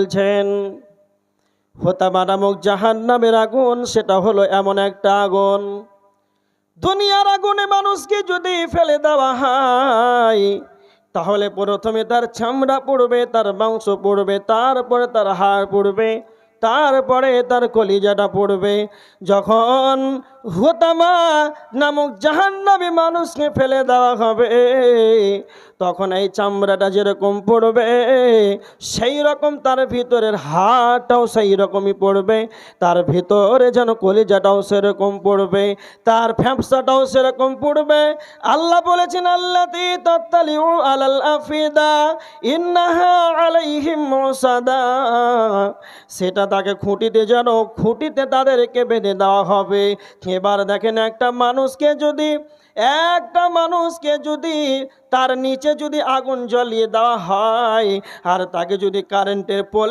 বলছেন হোতামা নামক জাহান্নামের আগুন, সেটা হলো এমন একটা আগুন, দুনিয়ার আগুনে মানুষকে যদি ফেলে দেওয়া হয় তাহলে প্রথমে তার চামড়া পড়বে, তার মাংস পড়বে, তারপরে তার হাড় পড়বে, তারপরে তার কলিজাটা পড়বে। যখন হোতামা নামক জাহান্নামী মানুষকে ফেলে দেওয়া হবে তখন এই চামড়াটা যেরকম পড়বে সেই রকম তার ভিতরের হাড়টাও সেই রকমই পড়বে, তার ভিতরে যেন কলিজাটাও সেরকম পড়বে, তার ফ্যাপসাটাও সেরকম পড়বে। আল্লাহ বলেছেন আল্লাতী তাত্তালিউ আলাল আফিদা ইন্নাহা আলাইহিম মুসাদা, সেটা তাকে খুঁটিতে যেন খুঁটিতে তাদেরকে বেঁধে দেওয়া হবে। এবার দেখেন একটা মানুষকে যদি তার নিচে যদি আগুন জ্বলিয়ে দেওয়া হয় আর তাকে যদি কারেন্টের পোল